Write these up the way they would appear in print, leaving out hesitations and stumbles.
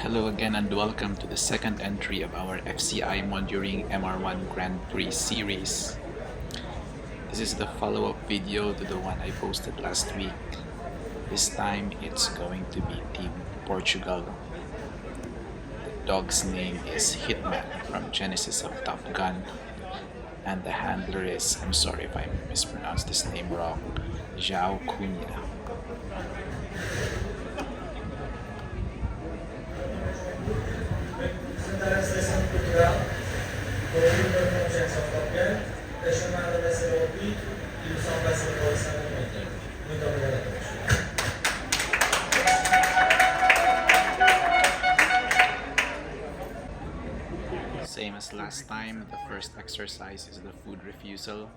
Hello again and welcome to the second entry of our FCI Mondioring MR1 Grand Prix series. This is the follow-up video to the one I posted last week. This time it's going to be Team Portugal. The dog's name is Hitman from Genesis of Top Gun, and the handler is, I'm sorry if I mispronounced this name wrong, Joao Cunha. Portugal, ouvindo a convergência autocambiante, a chamada vai ser ao apito e o som vai ser a posição do meeting. Muito obrigado a todos. Same as last time, the first exercise is the food refusal.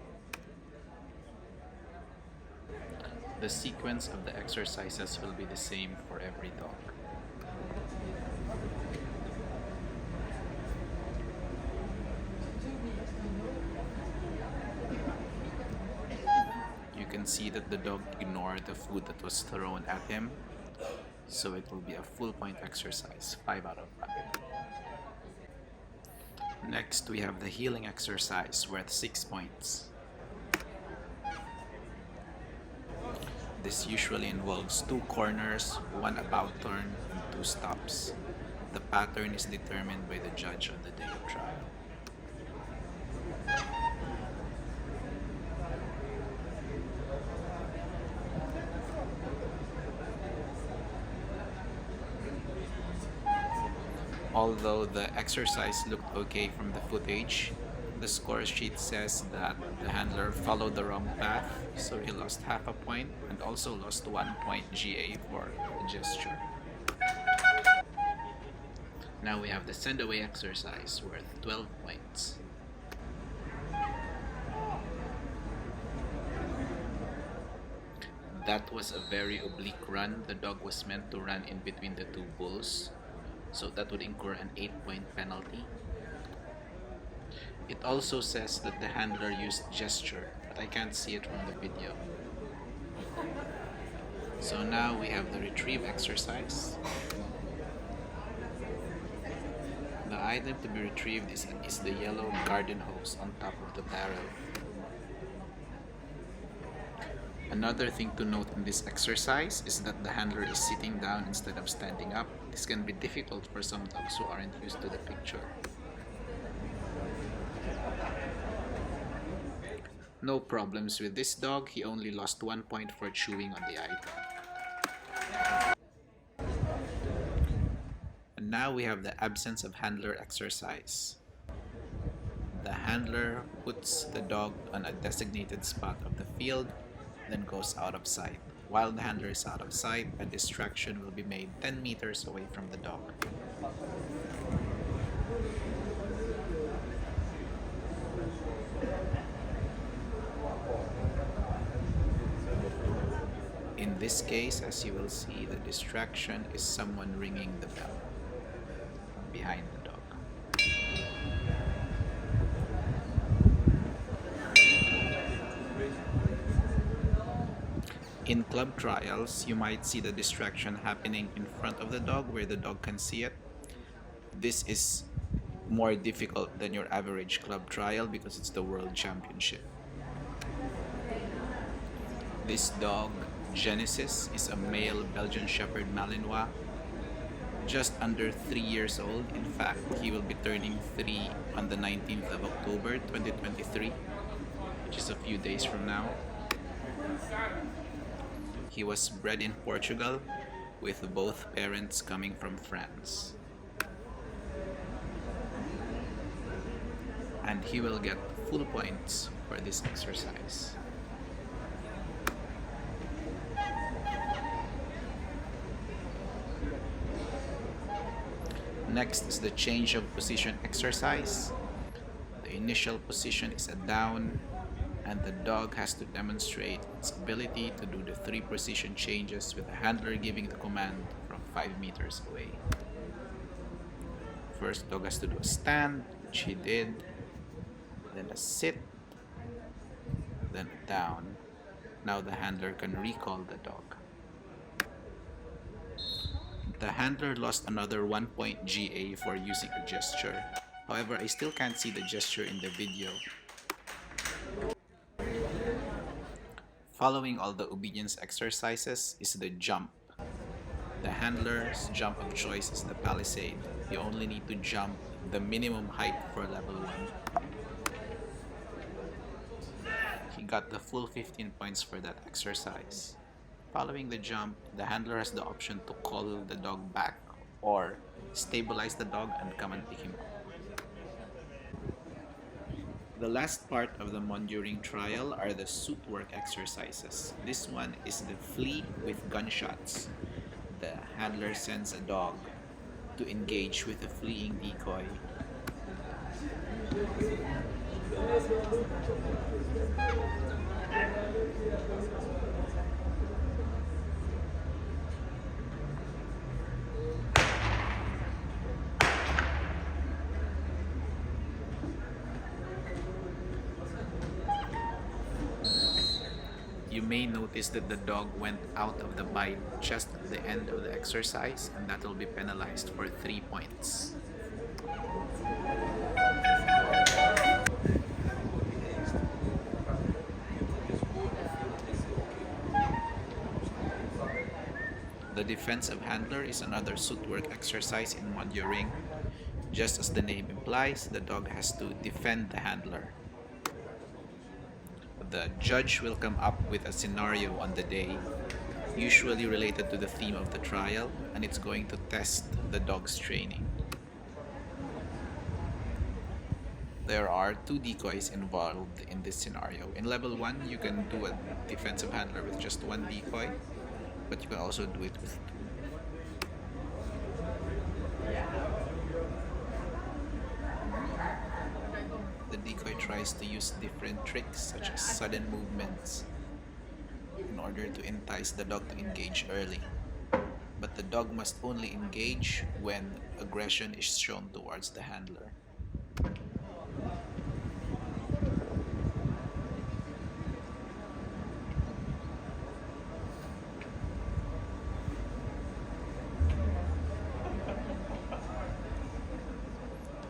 The sequence of the exercises will be the same for every dog. You can see that the dog ignored the food that was thrown at him, so it will be a full point exercise, 5 out of 5. Next, we have the healing exercise worth 6 points. This usually involves 2 corners, 1 about turn, and 2 stops. The pattern is determined by the judge on the day of trial. Although the exercise looked okay from the footage, the score sheet says that the handler followed the wrong path, so he lost half a point and also lost 1 point GA for the gesture. Now we have the send away exercise worth 12 points. That was a very oblique run. The dog was meant to run in between the 2 bulls, so that would incur an 8-point penalty. It also says that the handler used gesture, but I can't see it from the video. So now we have the retrieve exercise. The item to be retrieved is the yellow garden hose on top of the barrel. Another thing to note in this exercise is that the handler is sitting down instead of standing up. This can be difficult for some dogs who aren't used to the picture. No problems with this dog, he only lost 1 point for chewing on the item. And now we have the absence of handler exercise. The handler puts the dog on a designated spot of the field, then goes out of sight. While the handler is out of sight, a distraction will be made 10 meters away from the dog. In this case, as you will see, the distraction is someone ringing the bell behind the dog. In club trials, you might see the distraction happening in front of the dog where the dog can see it. This is more difficult than your average club trial because it's the World Championship. This dog, Genesis, is a male Belgian Shepherd Malinois, just under 3 years old. In fact, he will be turning 3 on the 19th of October 2023, which is a few days from now. He was bred in Portugal, with both parents coming from France. And he will get full points for this exercise. Next is the change of position exercise. The initial position is a down, and the dog has to demonstrate its ability to do the 3 position changes with the handler giving the command from 5 meters away. First, dog has to do a stand, which he did, then a sit, then a down. Now the handler can recall the dog. The handler lost another 1 point GA for using a gesture. However, I still can't see the gesture in the video. Following all the obedience exercises is the jump. The handler's jump of choice is the palisade. You only need to jump the minimum height for level 1. He got the full 15 points for that exercise. Following the jump, the handler has the option to call the dog back or stabilize the dog and come and pick him up. The last part of the Mondioring trial are the suit work exercises. This one is the flee with gunshots. The handler sends a dog to engage with a fleeing decoy. You may notice that the dog went out of the bite just at the end of the exercise, and that will be penalized for 3 points. The defensive handler is another suit work exercise in Mondioring. Just as the name implies, the dog has to defend the handler. The judge will come up with a scenario on the day, usually related to the theme of the trial, and it's going to test the dog's training. There are 2 decoys involved in this scenario. In level 1, you can do a defensive handler with just 1 decoy, but you can also do it with 2. The decoy tries to use different tricks such as sudden movements in order to entice the dog to engage early. But the dog must only engage when aggression is shown towards the handler.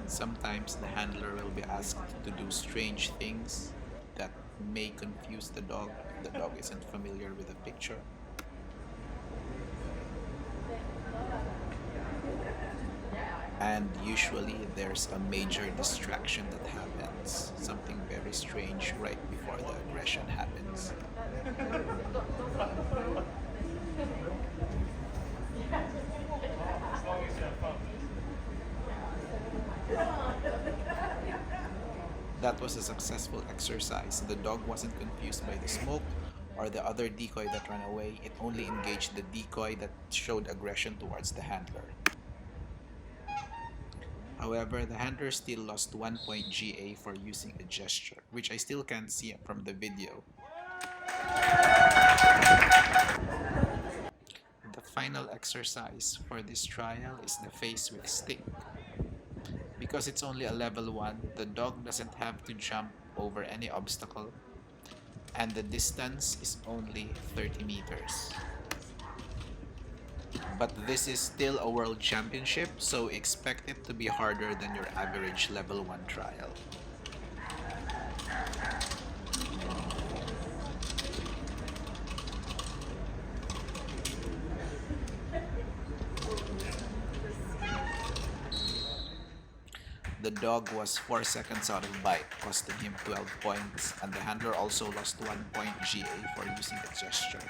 Sometimes the handler will be asked to do strange things that may confuse the dog if the dog isn't familiar with the picture. And usually there's a major distraction that happens, something very strange right before the aggression happens. That was a successful exercise. The dog wasn't confused by the smoke or the other decoy that ran away. It only engaged the decoy that showed aggression towards the handler. However, the handler still lost 1 point GA for using a gesture, which I still can't see from the video. The final exercise for this trial is the face with stick. Because it's only a level 1, the dog doesn't have to jump over any obstacle, and the distance is only 30 meters. But this is still a world championship, so expect it to be harder than your average level 1 trial. The dog was 4 seconds out of bite, costing him 12 points, and the handler also lost 1 point GA for using the gesture.